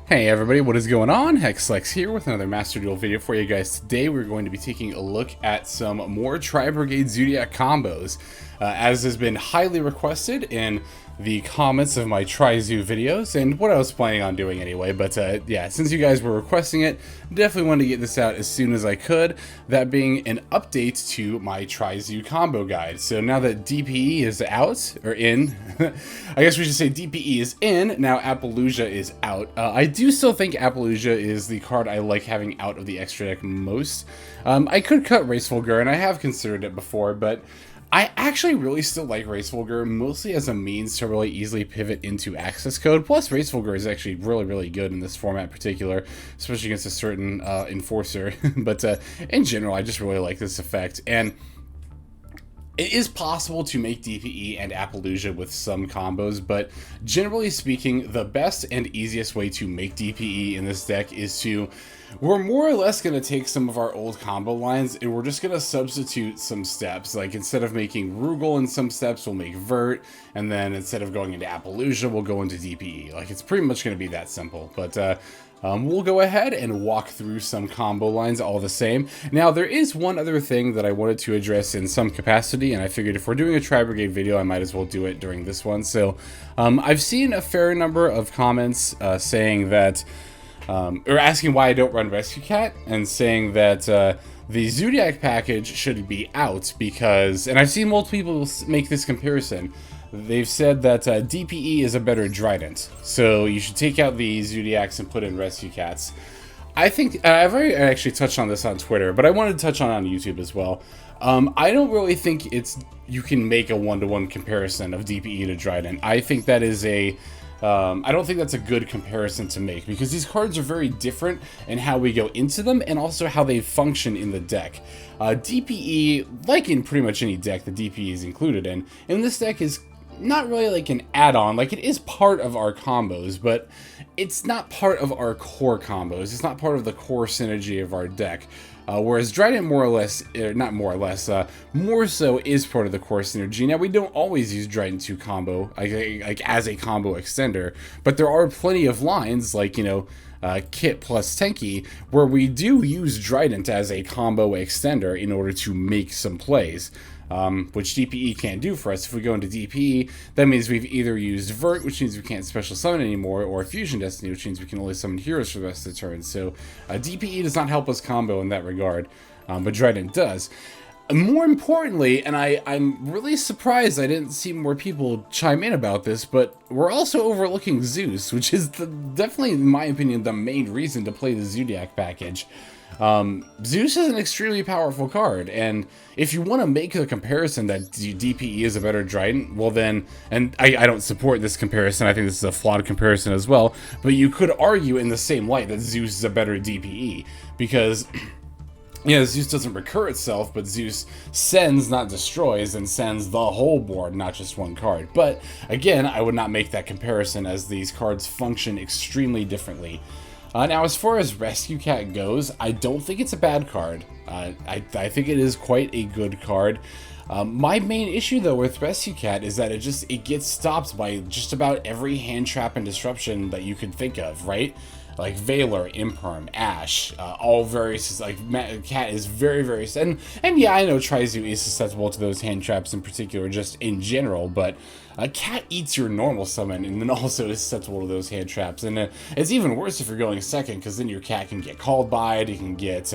Hey everybody, what is going on? Hexlex here with another Master Duel video for you guys. Today we're going to be taking a look at some more Tri-Brigade Zoodiac combos. As has been highly requested in the comments of my Tri-Zoo videos, and what I was planning on doing anyway, but yeah, since you guys were requesting it, definitely wanted to get this out as soon as I could, that being an update to my Tri-Zoo combo guide. So now that DPE is out, or in, I guess we should say DPE is in, now Appaloosa is out. I do still think Appaloosa is the card I like having out of the extra deck most. I could cut Race Vulgar, and I have considered it before, but I actually really still like Race Vulgar, mostly as a means to really easily pivot into access code. Plus, Race Vulgar is actually really good in this format in particular, especially against a certain enforcer. But in general, I just really like this effect. And it is possible to make DPE and Appaloosa with some combos, but generally speaking, the best and easiest way to make DPE in this deck is to... We're more or less going to take some of our old combo lines and we're just going to substitute some steps. Like instead of making Rugal in some steps, we'll make Vert, and then instead of going into Appaloosa, we'll go into DPE. Like it's pretty much going to be that simple. But we'll go ahead and walk through some combo lines all the same. Now, there is one other thing that I wanted to address in some capacity, and I figured if we're doing a Tri-Brigade video, I might as well do it during this one. So I've seen a fair number of comments saying that... or asking why I don't run Rescue Cat, and saying that the Zoodiac package should be out because, and I've seen multiple people make this comparison, they've said that DPE is a better Trident, so you should take out the Zoodiacs and put in Rescue Cats. I think, I've already actually touched on this on Twitter, but I wanted to touch on YouTube as well. I don't really think you can make a one-to-one comparison of DPE to Trident. I think that is I don't think that's a good comparison to make because these cards are very different in how we go into them and also how they function in the deck. DPE, like in pretty much any deck that DPE is included in this deck is not really like an add-on. Like it is part of our combos, but it's not part of our core combos. It's not part of the core synergy of our deck. Whereas Trident more so is part of the core synergy. Now, we don't always use Trident 2 combo, like as a combo extender, but there are plenty of lines, like, you know, Kitt plus Tenki, where we do use Trident as a combo extender in order to make some plays. Which DPE can't do for us. If we go into DPE, that means we've either used Vert, which means we can't special summon anymore, or Fusion Destiny, which means we can only summon heroes for the rest of the turn. So DPE does not help us combo in that regard, but Trident does. More importantly, and I'm really surprised I didn't see more people chime in about this, but we're also overlooking Zeus, which is definitely, in my opinion, the main reason to play the Zoodiac package. Zeus is an extremely powerful card, and if you want to make the comparison that DPE is a better Trident, well then, and I don't support this comparison, I think this is a flawed comparison as well, but you could argue in the same light that Zeus is a better DPE, because... Yeah, Zeus doesn't recur itself, but Zeus sends, not destroys, and sends the whole board, not just one card. But, again, I would not make that comparison as these cards function extremely differently. Now, as far as Rescue Cat goes, I don't think it's a bad card. I think it is quite a good card. My main issue, though, with Rescue Cat is that it gets stopped by just about every hand trap and disruption that you could think of, right? Like Valor, Imperm, Ash, all various, like, Cat is very, and yeah, I know Tri-Zoo is susceptible to those hand traps in particular, just in general, but Cat eats your normal summon, and then also is susceptible to those hand traps, and it's even worse if you're going second, because then your Cat can get called by it, it can get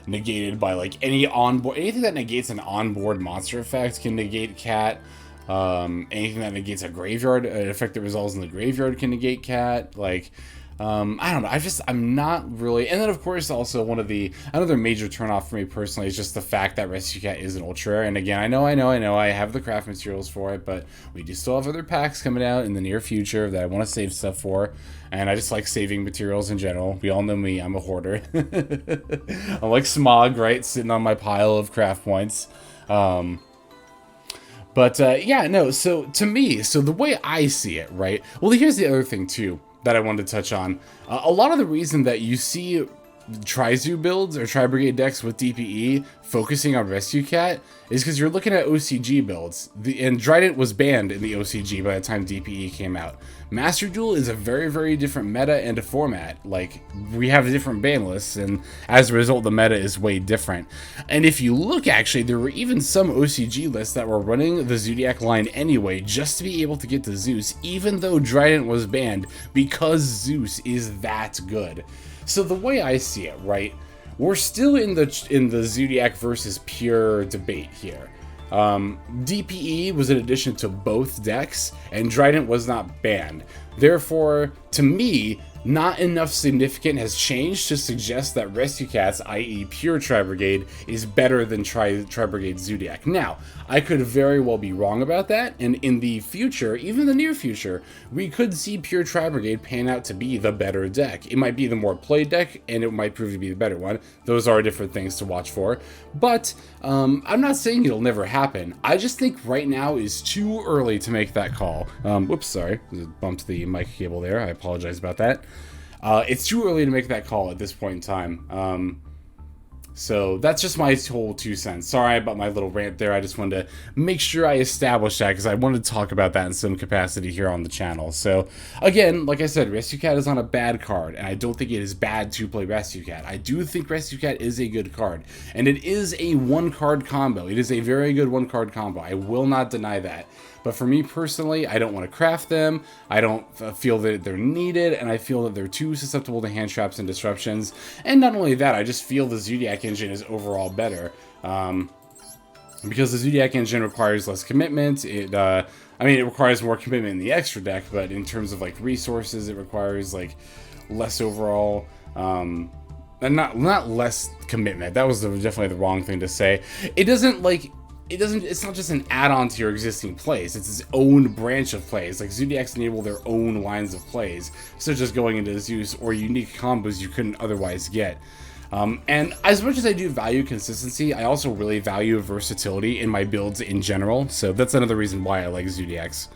negated by, like, anything that negates an onboard monster effect can negate Cat. Anything that negates a graveyard, an effect that resolves in the graveyard can negate Cat, like... I don't know, I'm not really, and then of course also another major turnoff for me personally is just the fact that Rescue Cat is an ultra rare, and again, I know, I have the craft materials for it, but we do still have other packs coming out in the near future that I want to save stuff for, and I just like saving materials in general. We all know me, I'm a hoarder. I'm like Smog, right, sitting on my pile of craft points. But yeah, no, so to me, the way I see it, right, well, here's the other thing too that I wanted to touch on. A lot of the reason that you see Tri-Zoo builds or Tri-Brigade decks with DPE focusing on Rescue Cat is because you're looking at OCG builds. And Trident was banned in the OCG by the time DPE came out. Master Duel is a very, very different meta and a format. Like, we have different ban lists, and as a result, the meta is way different. And if you look, actually, there were even some OCG lists that were running the Zoodiac line anyway, just to be able to get to Zeus, even though Trident was banned, because Zeus is that good. So the way I see it, right, we're still in the Zoodiac versus pure debate here. DPE was an addition to both decks, and Trident was not banned. Therefore, to me, not enough significant has changed to suggest that Rescue Cats, i.e. pure Tri-Brigade, is better than Tri-Brigade Zoodiac. Now, I could very well be wrong about that, and in the future, even the near future, we could see pure Tri-Brigade pan out to be the better deck. It might be the more played deck, and it might prove to be the better one. Those are different things to watch for. But, I'm not saying it'll never happen. I just think right now is too early to make that call. Whoops, sorry. Bumped the mic cable there. I apologize about that. It's too early to make that call at this point in time. So that's just my whole 2 cents. Sorry about my little rant there. I just wanted to make sure I established that because I wanted to talk about that in some capacity here on the channel. So again, like I said, Rescue Cat is not a bad card, and I don't think it is bad to play Rescue Cat. I do think Rescue Cat is a good card, and it is a one-card combo. It is a very good one-card combo. I will not deny that. But for me personally, I don't want to craft them, I don't feel that they're needed, and I feel that they're too susceptible to hand traps and disruptions. And not only that, I just feel the Zoodiac engine is overall better. Because the Zoodiac engine requires less commitment. I mean, it requires more commitment in the extra deck, but in terms of like resources, it requires like less overall. And not less commitment. That was definitely the wrong thing to say. It's not just an add-on to your existing plays, it's its own branch of plays. Like, Zoodiacs enable their own lines of plays, such as going into Zeus or unique combos you couldn't otherwise get. And as much as I do value consistency, I also really value versatility in my builds in general, so that's another reason why I like Zoodiacs.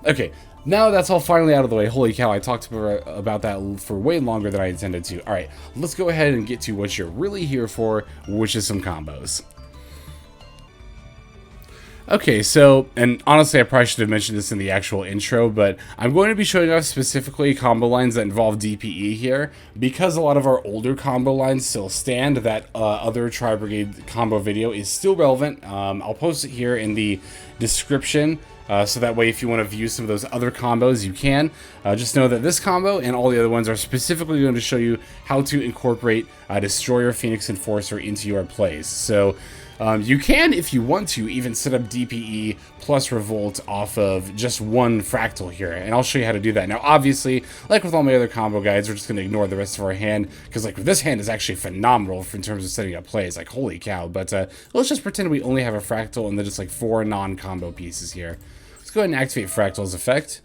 Okay, now that's all finally out of the way. Holy cow, I talked about that for way longer than I intended to. Alright, let's go ahead and get to what you're really here for, which is some combos. Okay, so, and honestly I probably should have mentioned this in the actual intro, but I'm going to be showing off specifically combo lines that involve DPE here, because a lot of our older combo lines still stand. That other Tri-Brigade combo video is still relevant. I'll post it here in the description, so that way if you want to view some of those other combos, you can. Just know that this combo and all the other ones are specifically going to show you how to incorporate Destoryer Phoenix Enforcer into your plays. So, you can, if you want to, even set up DPE plus Revolt off of just one Fraktall here, and I'll show you how to do that. Now, obviously, like with all my other combo guides, we're just going to ignore the rest of our hand, because like this hand is actually phenomenal in terms of setting up plays, like holy cow. But let's just pretend we only have a Fraktall and then just like 4 non-combo pieces here. Let's go ahead and activate Fraktall's effect.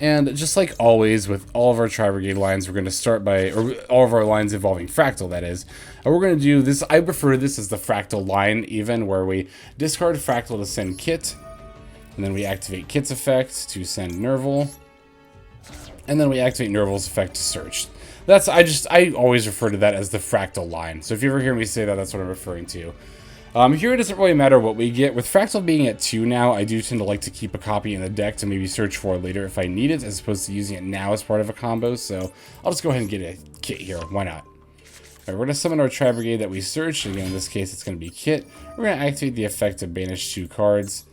And just like always with all of our Tri-Brigade lines, we're going to start by, or all of our lines involving Fraktall, that is. And we're going to do this, I prefer this as the Fraktall line even, where we discard Fraktall to send Kitt, and then we activate Kitt's effect to send Nervall, and then we activate Nervall's effect to search. That's, I always refer to that as the Fraktall line. So if you ever hear me say that, that's what I'm referring to. Here it doesn't really matter what we get. With Fraktall being at 2 now, I do tend to like to keep a copy in the deck to maybe search for it later if I need it, as opposed to using it now as part of a combo. So I'll just go ahead and get a Kitt here. Why not? Alright, we're going to summon our Tri-Brigade that we searched. Again, in this case, it's going to be Kitt. We're going to activate the effect to banish 2 cards.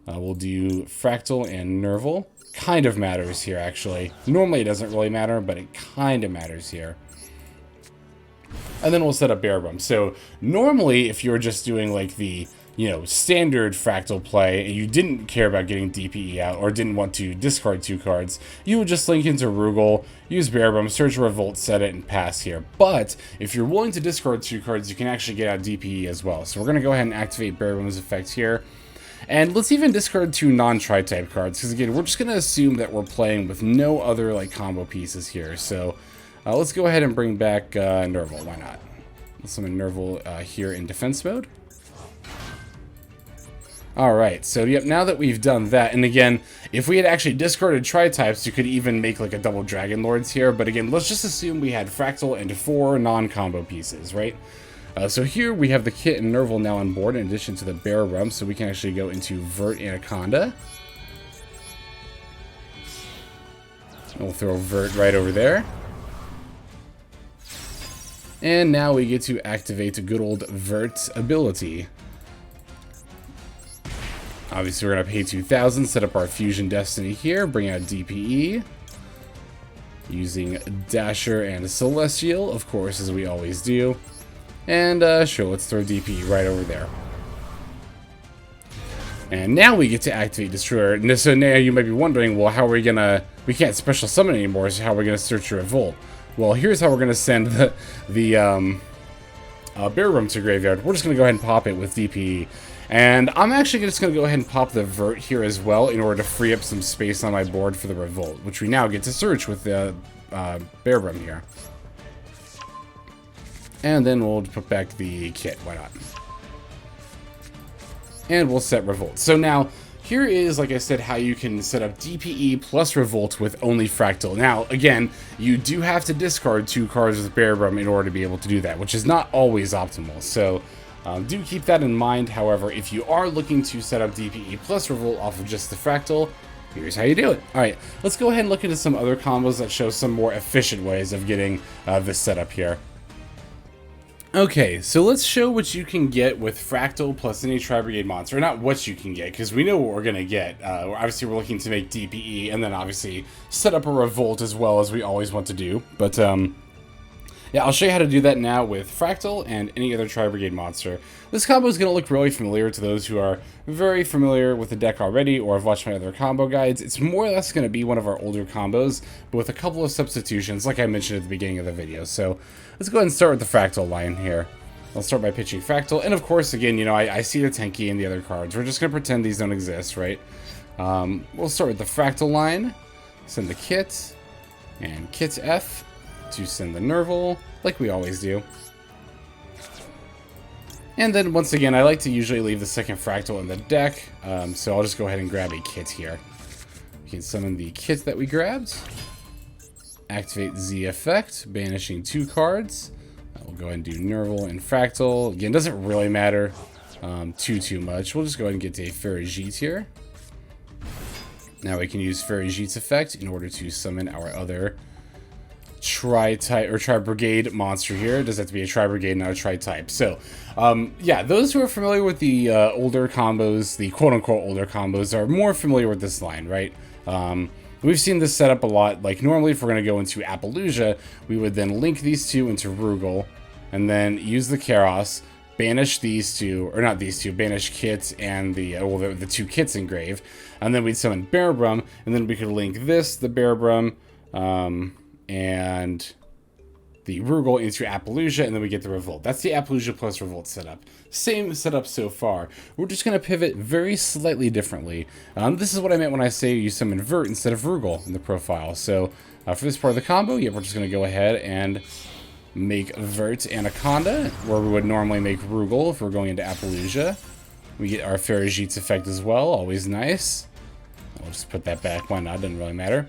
We'll do Fraktall and Nervall. Kind of matters here, actually. Normally it doesn't really matter, but it kind of matters here. And then we'll set up Bearbum. So normally, if you're just doing like the, you know, standard Fraktall play, and you didn't care about getting DPE out, or didn't want to discard 2 cards, you would just link into Rugal, use Bearbum, search Revolt, set it, and pass here. But if you're willing to discard 2 cards, you can actually get out DPE as well. So we're going to go ahead and activate Bearbum's effect here. And let's even discard 2 non-tri-type cards, because again, we're just going to assume that we're playing with no other like combo pieces here. So let's go ahead and bring back Nervall. Why not? Let's summon Nervall here in defense mode. Alright, so yep, now that we've done that, and again, if we had actually discarded tri-types, you could even make like a double Dragon Lords here, but again, let's just assume we had Fraktall and 4 non-combo pieces, right? So here we have the Kitt and Nervall now on board, in addition to the Bear Rum, so we can actually go into Vert Anaconda. We'll throw Vert right over there. And now we get to activate a good old Vert ability. Obviously, we're going to pay 2,000, set up our Fusion Destiny here, bring out DPE. Using Dasher and Celestial, of course, as we always do. And, sure, let's throw DPE right over there. And now we get to activate Destroyer. So now you might be wondering, well, how are we going to... We can't special summon anymore, so how are we going to search your Revolt? Well, here's how we're going to send the Bear Room to Graveyard. We're just going to go ahead and pop it with DPE. And I'm actually just going to go ahead and pop the Vert here as well in order to free up some space on my board for the Revolt, which we now get to search with the Bear Room here. And then we'll put back the Kitt, why not? And we'll set Revolt. So now, here is, like I said, how you can set up DPE plus Revolt with only Fraktall. Now, again, you do have to discard 2 cards with Bear Room in order to be able to do that, which is not always optimal. So... do keep that in mind. However, if you are looking to set up DPE plus Revolt off of just the Fraktall, here's how you do it. Alright, let's go ahead and look into some other combos that show some more efficient ways of getting this setup here. Okay, so let's show what you can get with Fraktall plus any Tri-Brigade monster. Not what you can get, because we know what we're going to get. Obviously, we're looking to make DPE, and then obviously set up a Revolt as well, as we always want to do. But, yeah, I'll show you how to do that now with Fraktall and any other Tri-Brigade monster. This combo is going to look really familiar to those who are very familiar with the deck already or have watched my other combo guides. It's more or less going to be one of our older combos, but with a couple of substitutions, like I mentioned at the beginning of the video. So let's go ahead and start with the Fraktall line here. I'll start by pitching Fraktall, and of course, again, you know, I see the Tenki and the other cards. We're just going to pretend these don't exist, right? We'll start with the Fraktall line, send the Kitt, and Kitt F, to send the Nervall, like we always do. And then, once again, I like to usually leave the second Fraktall in the deck, so I'll just go ahead and grab a Kitt here. We can summon the Kitt that we grabbed. Activate Z effect, banishing 2 cards. We'll go ahead and do Nervall and Fraktall. Again, doesn't really matter too much. We'll just go ahead and get a Farigite here. Now we can use Farigite's effect in order to summon our other Tri-type or Tri-Brigade monster here. It does have to be a Tri-Brigade, not a Tri-type. So, yeah, those who are familiar with the older combos, the quote-unquote older combos, are more familiar with this line, right? We've seen this set up a lot. Like, normally if we're going to go into Appaloosa, we would then link these 2 into Rugal, and then use the Kerass, banish these 2, or not these 2, banish Kitt and the 2 Kitts engrave, and then we'd summon Bear Brum, and then we could link this, the Bear Brum, and the Rugal into Appaloosa, and then we get the Revolt. That's the Appaloosa plus Revolt setup. Same setup so far. We're just going to pivot very slightly differently. This is what I meant when I say you summon Vert instead of Rugal in the profile. So for this part of the combo, yeah, we're just going to go ahead and make Vert Anaconda, where we would normally make Rugal if we're going into Appaloosa. We get our Farigite's effect as well, always nice. I'll just put that back, why not, doesn't really matter.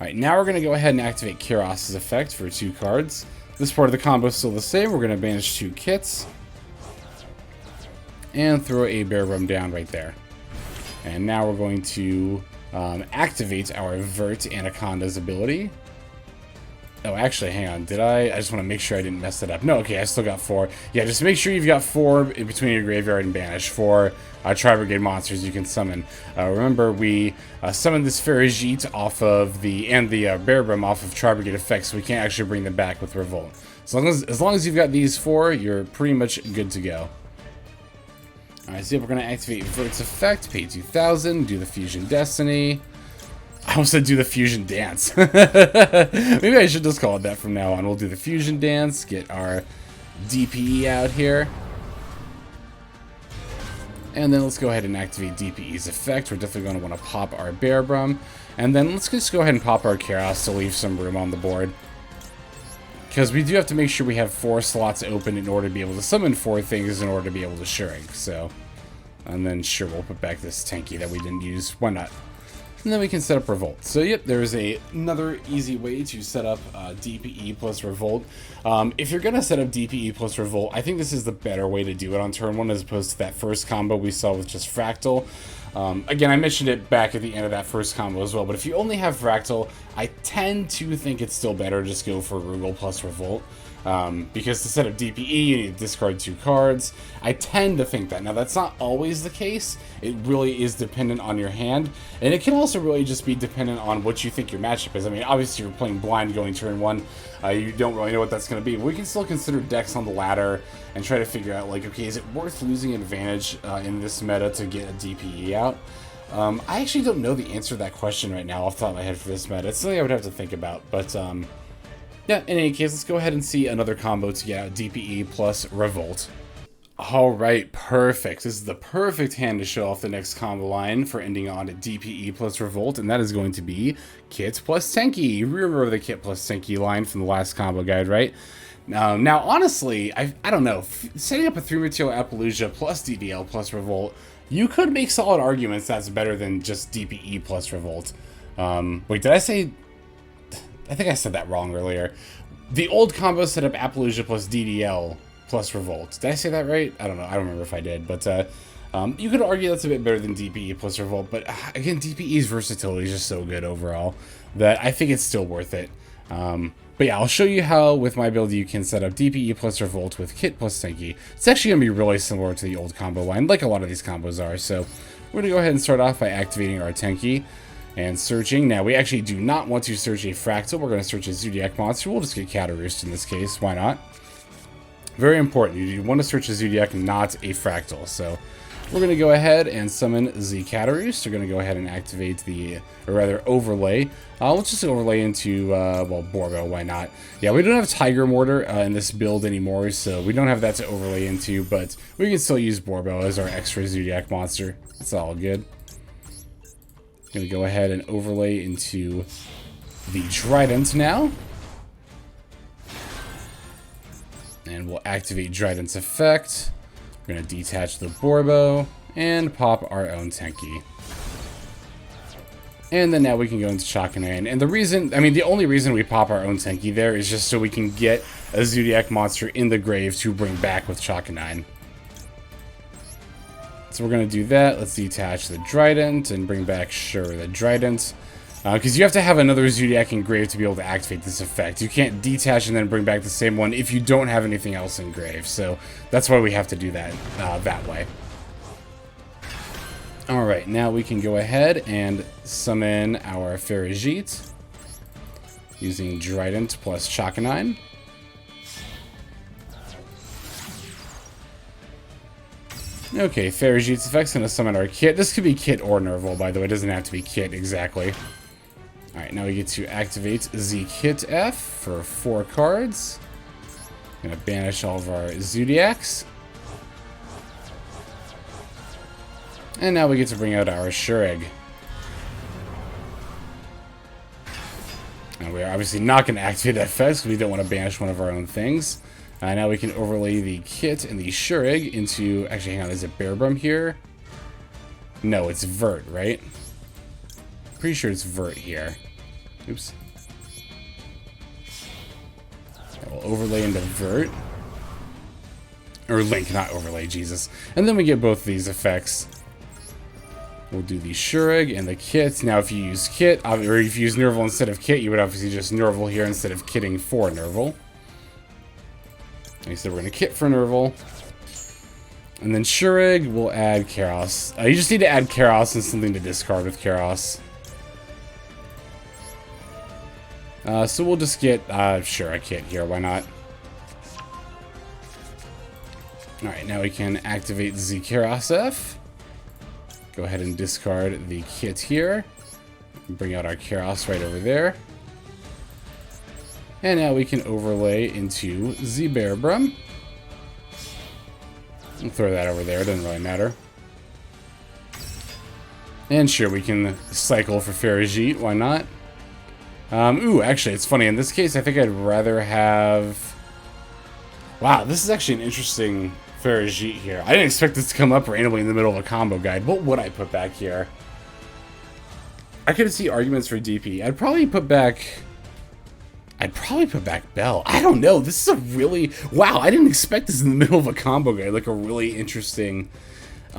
Alright, now we're going to go ahead and activate Kerass's effect for 2 cards. This part of the combo is still the same. We're going to banish 2 Kitts. And throw a Bear Rum down right there. And now we're going to activate our Vert Anaconda's ability. Oh, actually, hang on. Did I just want to make sure I didn't mess it up. No, okay, I still got 4. Yeah, just make sure you've got 4 in between your graveyard and banish for Tri-Brigade monsters you can summon. Remember, we summoned this Farigite off of the Bear Brum off of Tri-Brigade effects, so we can't actually bring them back with Revolt. As long as you've got these 4, you're pretty much good to go. Alright, so we're going to activate Vert's effect, pay 2,000, do the Fusion Destiny. I almost said do the Fusion Dance. Maybe I should just call it that from now on. We'll do the Fusion Dance, get our DPE out here. And then let's go ahead and activate DPE's effect. We're definitely going to want to pop our Bear Brum. And then let's just go ahead and pop our Kerass to leave some room on the board. Because we do have to make sure we have 4 slots open in order to be able to summon 4 things in order to be able to shrink. So And then sure, we'll put back this Tenki that we didn't use. Why not? And then we can set up Revolt. So yep, there's another easy way to set up DPE plus Revolt. If you're going to set up DPE plus Revolt, I think this is the better way to do it on turn 1 as opposed to that first combo we saw with just Fraktall. Again, I mentioned it back at the end of that first combo as well, but if you only have Fraktall, I tend to think it's still better to just go for Rugal plus Revolt. Because to set up DPE, you need to discard 2 cards. I tend to think that. Now, that's not always the case. It really is dependent on your hand. And it can also really just be dependent on what you think your matchup is. I mean, obviously, you're playing blind going turn 1. You don't really know what that's going to be. But we can still consider decks on the ladder and try to figure out, like, okay, is it worth losing advantage in this meta to get a DPE out? I actually don't know the answer to that question right now off the top of my head for this meta. It's something I would have to think about. But, yeah, in any case, let's go ahead and see another combo to get out DPE plus Revolt. Alright, perfect. This is the perfect hand to show off the next combo line for ending on DPE plus Revolt, and that is going to be Kitt plus Tenki. You remember the Kitt plus Tenki line from the last combo guide, right? Now, honestly, I don't know. Setting up a 3-material Appaloosa plus DDL plus Revolt, you could make solid arguments that's better than just DPE plus Revolt. Wait, did I say... I think I said that wrong earlier. The old combo set up Appaloosa plus DDL plus Revolt. Did I say that right? I don't know. I don't remember if I did. But you could argue that's a bit better than DPE plus Revolt. But again, DPE's versatility is just so good overall that I think it's still worth it. But yeah, I'll show you how with my build you can set up DPE plus Revolt with Kitt plus Tenki. It's actually going to be really similar to the old combo line, like a lot of these combos are. So we're going to go ahead and start off by activating our Tenki. And searching. Now, we actually do not want to search a Fraktall. We're going to search a Zoodiac monster. We'll just get Kataroost in this case. Why not? Very important. You want to search a Zoodiac, not a Fraktall. So, we're going to go ahead and summon the Kataroost. We're going to go ahead and activate the, or rather, overlay. Let's just overlay into, well, Borgo. Why not? Yeah, we don't have Tiger Mortar in this build anymore, so we don't have that to overlay into, but we can still use Borgo as our extra Zoodiac monster. It's all good. Going to go ahead and overlay into the Trident now. And we'll activate Trident's effect. We're going to detach the Borbo and pop our own Tenki. And then now we can go into Chakanine. And the reason, I mean, the only reason we pop our own Tenki there is just so we can get a Zoodiac monster in the grave to bring back with Chakanine. So we're going to do that. Let's detach the Trident and bring back, sure, the Trident. Because you have to have another Zoodiac in grave to be able to activate this effect. You can't detach and then bring back the same one if you don't have anything else in grave. So that's why we have to do that that way. Alright, now we can go ahead and summon our Farigite using Trident plus Chakanine. Okay, Farigite's effect's gonna summon our Kitt. This could be Kitt or Nervall, by the way. It doesn't have to be Kitt exactly. Alright, now we get to activate the Kitt F for 4 cards. Gonna banish all of our Zoodiacs. And now we get to bring out our Shureg. And we are obviously not going to activate that effect because we don't want to banish one of our own things. Now we can overlay the Kitt and the Shureg into... Actually, hang on, is it Bearbrum here? No, it's Vert, right? Pretty sure it's Vert here. Oops. We'll overlay into Vert. Or Link, not overlay, Jesus. And then we get both of these effects. We'll do the Shureg and the Kitt. Now, if you use Kitt, or if you use Nervall instead of Kitt, you would obviously just Nervall here instead of kitting for Nervall. Like I said, we're going to Kitt for Nervall. And then Shureg, we'll add Kerass. You just need to add Kerass and something to discard with Kerass. So we'll just get, sure, a Kitt here, why not? Alright, now we can activate the Kerass F. Go ahead and discard the Kitt here. Bring out our Kerass right over there. And now we can overlay into the Bearbrum. We'll throw that over there, doesn't really matter. And sure, we can cycle for Farigite, why not? Ooh, actually, it's funny, in this case, I think I'd rather have... Wow, this is actually an interesting Farajit here. I didn't expect this to come up randomly in the middle of a combo guide. What would I put back here? I could see arguments for DP. I'd probably put back Belle. I don't know. This is a really... Wow, I didn't expect this in the middle of a combo guide. Like a really interesting...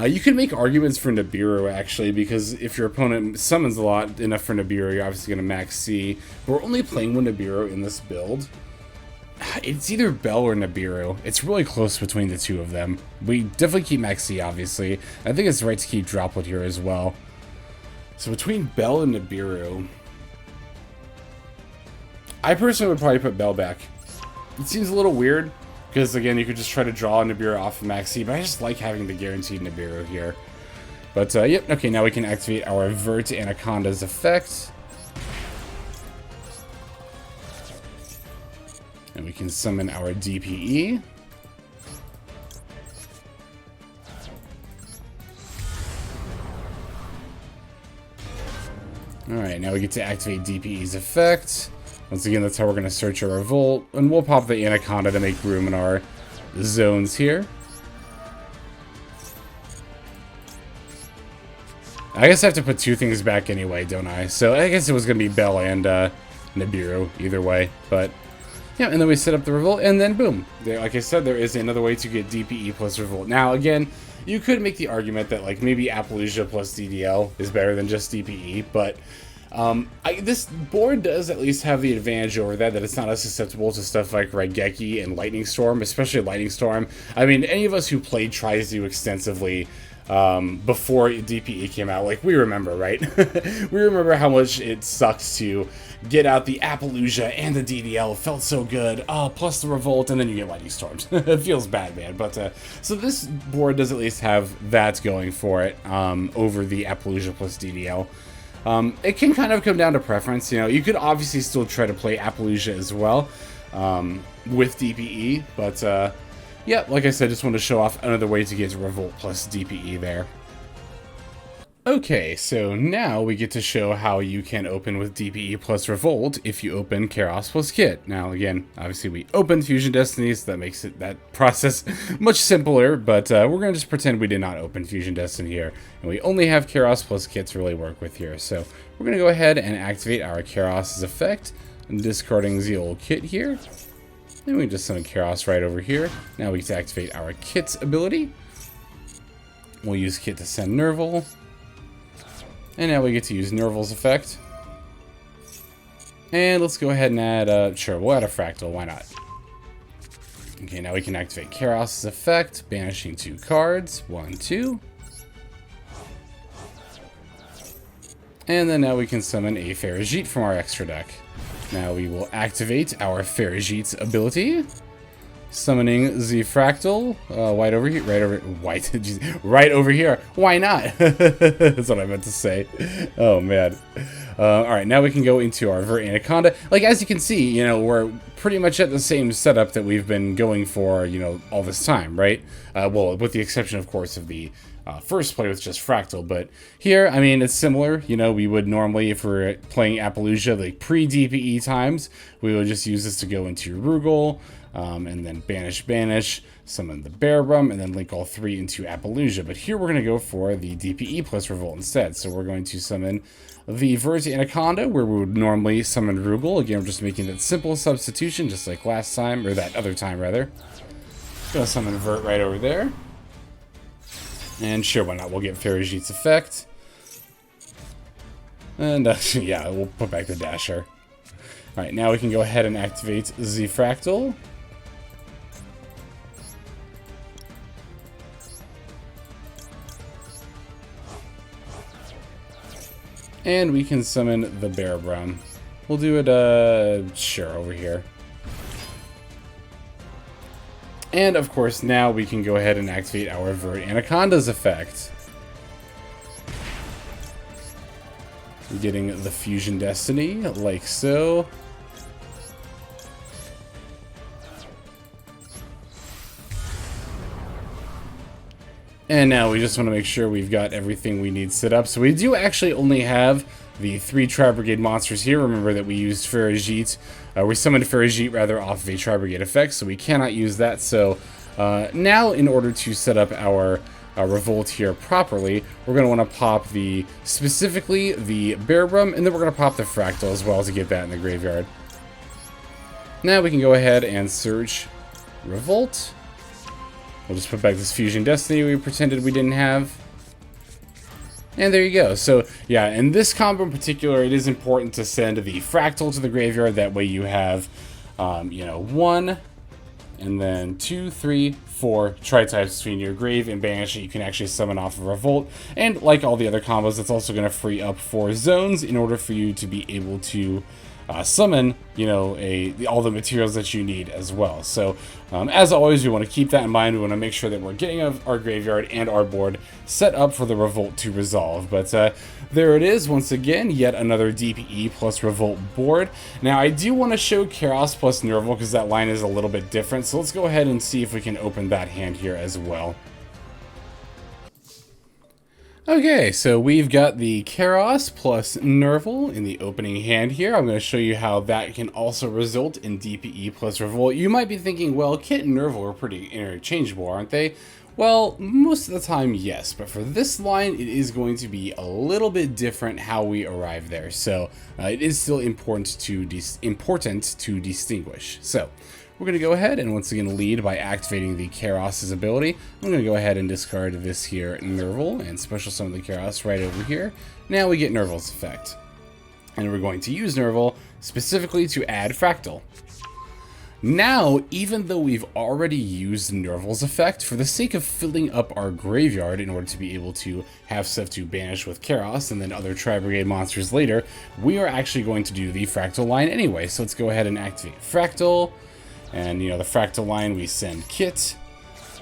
you can make arguments for Nibiru, actually, because if your opponent summons a lot enough for Nibiru, you're obviously going to max C. But we're only playing with Nibiru in this build. It's either Belle or Nibiru. It's really close between the two of them. We definitely keep Maxx C, obviously. I think it's right to keep Droplet here as well. So between Belle and Nibiru, I personally would probably put Belle back. It seems a little weird, because again, you could just try to draw Nibiru off of Maxx C, but I just like having the guaranteed Nibiru here. But, yep, okay, now we can activate our Vert Anaconda's effect. And we can summon our DPE. Alright, now we get to activate DPE's effect. Once again, that's how we're going to search our Revolt. And we'll pop the Anaconda to make room in our zones here. I guess I have to put two things back anyway, don't I? So I guess it was going to be Belle and Nibiru, either way. But yeah, and then we set up the Revolt, and then boom. Like I said, there is another way to get DPE plus Revolt. Now, again, you could make the argument that like maybe Appaloosa plus DDL is better than just DPE, but this board does at least have the advantage over that it's not as susceptible to stuff like Raigeki and Lightning Storm, especially Lightning Storm. I mean, any of us who played Tri-Zoo extensively before DPE came out, like, we remember, right? We remember how much it sucked to get out the Appaloosa and the DDL. It felt so good. Plus the Revolt, and then you get Lightning Storms. It feels bad, man. But, so this board does at least have that going for it, over the Appaloosa plus DDL. It can kind of come down to preference. You know, you could obviously still try to play Appaloosa as well, with DPE, but, yeah, like I said, just want to show off another way to get to Revolt plus DPE there. Okay, so now we get to show how you can open with DPE plus Revolt if you open Kerass plus Kitt. Now, again, obviously we opened Fusion Destiny, so that makes that process much simpler, but we're going to just pretend we did not open Fusion Destiny here, and we only have Kerass plus Kitt to really work with here. So we're going to go ahead and activate our Kerass's effect, discarding the old Kitt here. Then we just summon Kerass right over here. Now we get to activate our Kitt's ability. We'll use Kitt to send Nervall. And now we get to use Nervall's effect. And let's go ahead and add, sure, we'll add a Fraktall, why not? Okay, now we can activate Kerass's effect, banishing 2 cards, 1, 2. And then now we can summon a Farajit from our extra deck. Now we will activate our Farajit's ability, summoning the Fraktall right over here. Why not? That's what I meant to say. Oh man. All right, now we can go into our Vert Anaconda. Like, as you can see, you know, we're pretty much at the same setup that we've been going for, you know, all this time, right? Well, with the exception, of course, of the first play with just Fraktall, but here, I mean, it's similar. You know, we would normally, if we're playing Appaloosa, like pre-DPE times, we would just use this to go into Rugal, and then banish, summon the Bearbrum, and then link all 3 into Appaloosa. But here we're going to go for the DPE plus Revolt instead. So we're going to summon the Vert Anaconda, where we would normally summon Rugal. Again, we're just making that simple substitution, just like last time, or that other time, rather. Gonna summon Vert right over there. And sure, why not? We'll get Farajit's effect. And, yeah, we'll put back the Dasher. Alright, now we can go ahead and activate the Fraktall. And we can summon the Bearbrum. We'll do it, sure, over here. And, of course, now we can go ahead and activate our Vert Anaconda's effect. Getting the Fusion Destiny, like so. And now we just want to make sure we've got everything we need set up. So we do actually only have the 3 Tri-Brigade monsters here. Remember that we used Farajit, we summoned Farajit rather off of a Tri-Brigade effect, so we cannot use that. So Now, in order to set up our Revolt here properly, we're going to want to pop specifically the Bearbrum, and then we're going to pop the Fraktall as well to get that in the graveyard. Now we can go ahead and search Revolt. We'll just put back this Fusion Destiny we pretended we didn't have. And there you go. So, yeah, in this combo in particular, it is important to send the Fraktall to the graveyard. That way you have, you know, 1, and then 2, 3, 4 tri-types between your grave and banish that you can actually summon off of Revolt. And like all the other combos, it's also going to free up 4 zones in order for you to be able to summon, you know, all the materials that you need as well. So, as always, we want to keep that in mind. We want to make sure that we're getting our graveyard and our board set up for the Revolt to resolve. But there it is, once again, yet another DPE plus Revolt board. Now, I do want to show Kerass plus Nervall because that line is a little bit different. So let's go ahead and see if we can open that hand here as well. Okay, so we've got the Kerass plus Nervall in the opening hand here. I'm going to show you how that can also result in DPE plus Revolt. You might be thinking, well, Kitt and Nervall are pretty interchangeable, aren't they? Well, most of the time, yes, but for this line, it is going to be a little bit different how we arrive there. So it is still important to distinguish. So we're going to go ahead and once again lead by activating the Kerass's ability. I'm going to go ahead and discard this here Nervall and special summon the Kerass right over here. Now we get Nervall's effect. And we're going to use Nervall specifically to add Fraktall. Now, even though we've already used Nervall's effect, for the sake of filling up our graveyard in order to be able to have stuff to banish with Kerass and then other Tri-Brigade monsters later, we are actually going to do the Fraktall line anyway. So let's go ahead and activate Fraktall. And, you know, the Fraktall line, we send Kitt.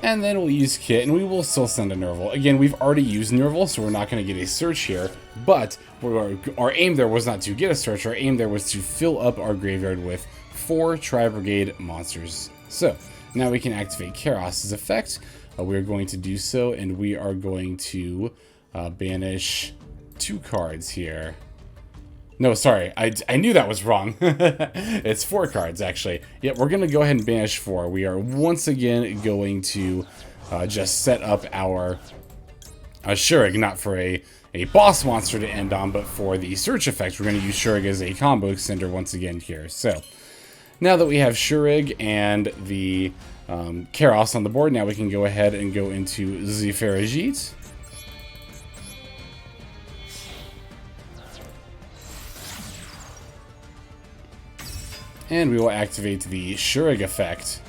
And then we'll use Kitt, and we will still send a Nervall. Again, we've already used Nervall, so we're not going to get a search here. But our aim there was not to get a search. Our aim there was to fill up our graveyard with 4 Tri-Brigade monsters. So, now we can activate Kerass's effect. We're going to do so, and we are going to banish 2 cards here. No, sorry, I knew that was wrong. It's 4 cards, actually. Yep, we're going to go ahead and banish 4. We are once again going to just set up our Shurig, not for a boss monster to end on, but for the search effect. We're going to use Shurig as a combo extender once again here. So, now that we have Shurig and the Kerass on the board, now we can go ahead and go into Tri-Brigade. And we will activate the Shurig effect.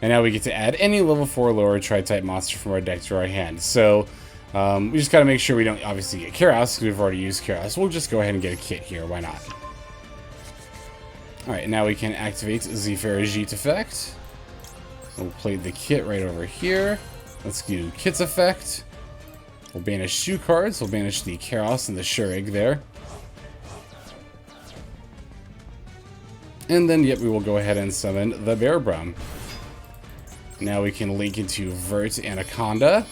And now we get to add any level 4 lower tri-type monster from our deck to our hand. So, we just gotta make sure we don't obviously get Kerass, because we've already used Kerass. We'll just go ahead and get a Kitt here, why not? Alright, now we can activate the Tri-Brigade effect. We'll play the Kitt right over here. Let's do Kitt's effect. We'll banish 2 cards. We'll banish the Kerass and the Shurig there. And then, yep, we will go ahead and summon the Bearbrum. Now we can link into Vert Anaconda.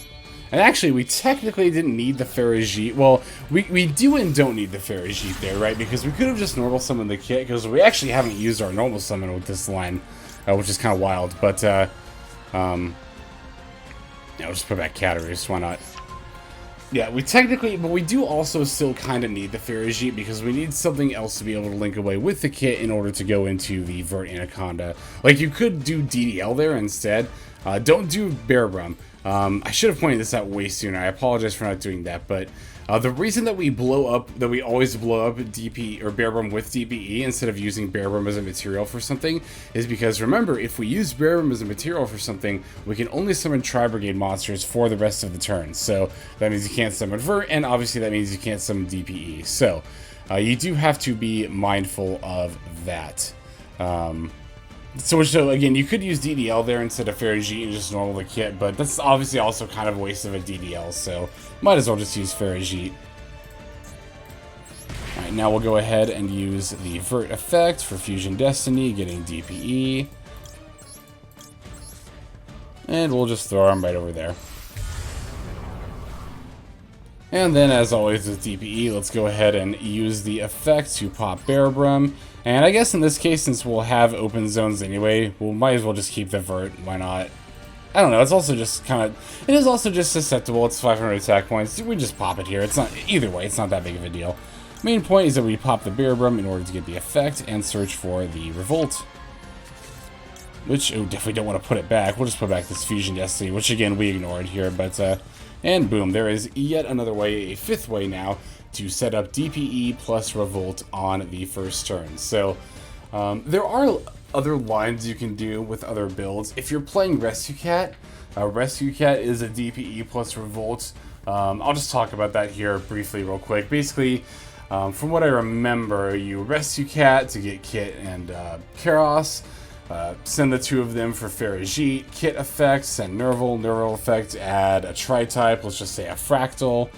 And actually, we technically didn't need the Tri-Brigade. Well, we do and don't need the Tri-Brigade there, right? Because we could have just normal summoned the Kitt, because we actually haven't used our normal summon with this line, which is kind of wild. But, yeah, we'll just put back Kataroost, why not? Yeah, but we do also still kind of need the Tri-Brigade because we need something else to be able to link away with the Kitt in order to go into the Vert Anaconda. Like, you could do DDL there instead. Don't do Bearbrum. I should have pointed this out way sooner. I apologize for not doing that, but the reason that we always blow up DP or Bearbrum with DPE instead of using Bearbrum as a material for something is because, remember, if we use Bearbrum as a material for something, we can only summon Tri-Brigade monsters for the rest of the turn. So that means you can't summon Vert, and obviously that means you can't summon DPE. So you do have to be mindful of that. So again, you could use DDL there instead of Tri-Brigade and just normal the Kitt, but that's obviously also kind of a waste of a DDL, so might as well just use Tri-Brigade. Alright, now we'll go ahead and use the Vert effect for Fusion Destiny, getting DPE. And we'll just throw them right over there. And then, as always with DPE, let's go ahead and use the effect to pop Bearbrum. And I guess in this case, since we'll have open zones anyway, we might as well just keep the Vert. Why not? I don't know, it's also just kind of, it is also just susceptible. It's 500 attack points. We just pop it here. It's not, either way, it's not that big of a deal. Main point is that we pop the Bearbrum in order to get the effect and search for the Revolt. Which, oh, definitely don't want to put it back. We'll just put back this Fusion Destiny, which again, we ignored here, but, and boom, there is yet another way, a fifth way now, to set up DPE plus Revolt on the first turn. So, there are other lines you can do with other builds. If you're playing Rescue Cat is a DPE plus Revolt. I'll just talk about that here briefly real quick. Basically, from what I remember, you Rescue Cat to get Kitt and Kerass. Send the two of them for Fraktall, Kitt effects, send Nervall effect, add a tri-type, let's just say a Fraktall.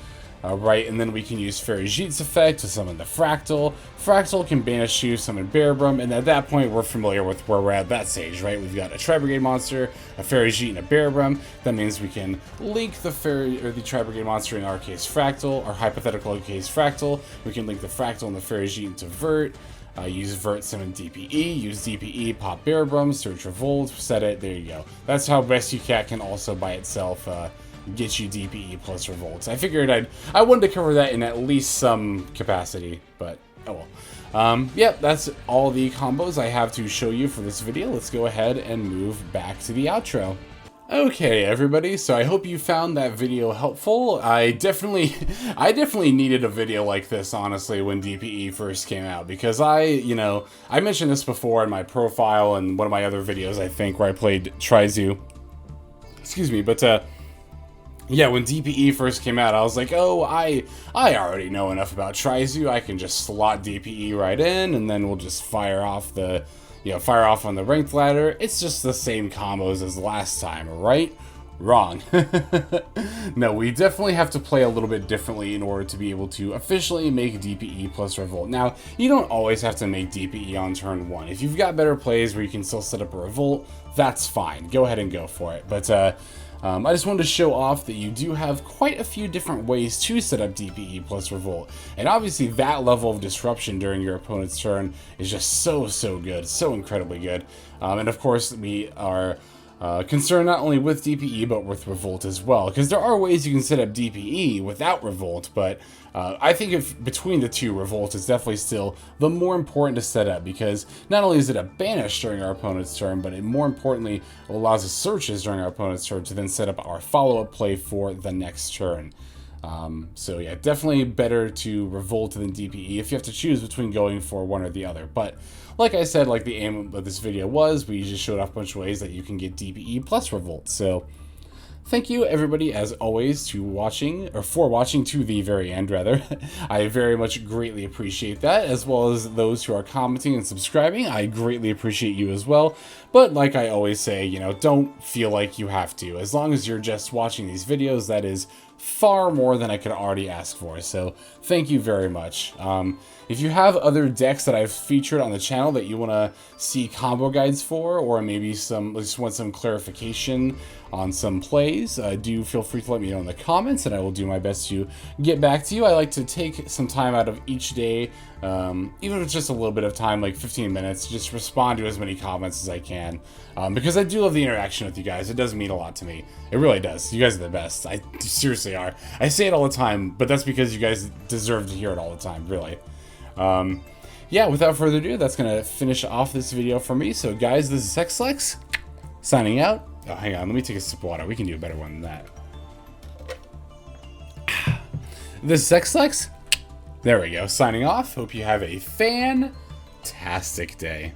Right, and then we can use Fraktall's effect to summon the Fraktall. Fraktall can banish you, summon Bearbrum, and at that point we're familiar with where we're at that stage, right? We've got a Tri-Brigade monster, a Fraktall, and a Bearbrum. That means we can link the Tri-Brigade monster, in our case Fraktall, our hypothetical case Fraktall. We can link the Fraktall and the Fraktall into Vert. Use Vert, summon DPE, use DPE, pop Bearbrum, search Revolt, set it, there you go. That's how Rescue Cat can also by itself get you DPE plus Revolts. I figured I wanted to cover that in at least some capacity, but oh well. Yep, that's all the combos I have to show you for this video. Let's go ahead and move back to the outro. Okay, everybody, so I hope you found that video helpful. I definitely needed a video like this, honestly, when DPE first came out, because I mentioned this before in my profile and one of my other videos, I think, where I played Tri-Zoo. Excuse me, but, yeah, when DPE first came out, I was like, oh, I already know enough about Tri-Zoo. I can just slot DPE right in, and then we'll just fire off on the ranked ladder. It's just the same combos as last time, right? Wrong. No, we definitely have to play a little bit differently in order to be able to officially make DPE plus Revolt. Now, you don't always have to make DPE on turn 1. If you've got better plays where you can still set up a Revolt, that's fine. Go ahead and go for it. But, I just wanted to show off that you do have quite a few different ways to set up DPE plus Revolt. And obviously that level of disruption during your opponent's turn is just so good, so incredibly good. And of course we are concerned not only with DPE but with Revolt as well, because there are ways you can set up DPE without Revolt, but I think if between the two, Revolt is definitely still the more important to set up, because not only is it a banish during our opponent's turn, but it more importantly allows us searches during our opponent's turn to then set up our follow-up play for the next turn. So yeah, definitely better to Revolt than DPE if you have to choose between going for one or the other. But like I said, like the aim of this video was, we just showed off a bunch of ways that you can get DPE plus Revolt. So thank you everybody as always for watching to the very end rather. I very much greatly appreciate that, as well as those who are commenting and subscribing. I greatly appreciate you as well. But like I always say, don't feel like you have to. As long as you're just watching these videos, that is far more than I could already ask for, so thank you very much. If you have other decks that I've featured on the channel that you want to see combo guides for, or maybe just want some clarification on some plays, do feel free to let me know in the comments, and I will do my best to get back to you. I like to take some time out of each day, even if it's just a little bit of time, like 15 minutes, just respond to as many comments as I can, because I do love the interaction with you guys. It does mean a lot to me. It really does. You guys are the best. I seriously are. I say it all the time, but that's because you guys deserve to hear it all the time, really. Yeah, without further ado, that's going to finish off this video for me. So guys, this is Hexlex, signing out. Oh, hang on, let me take a sip of water. We can do a better one than that. This is Hexlex. There we go, signing off. Hope you have a fantastic day.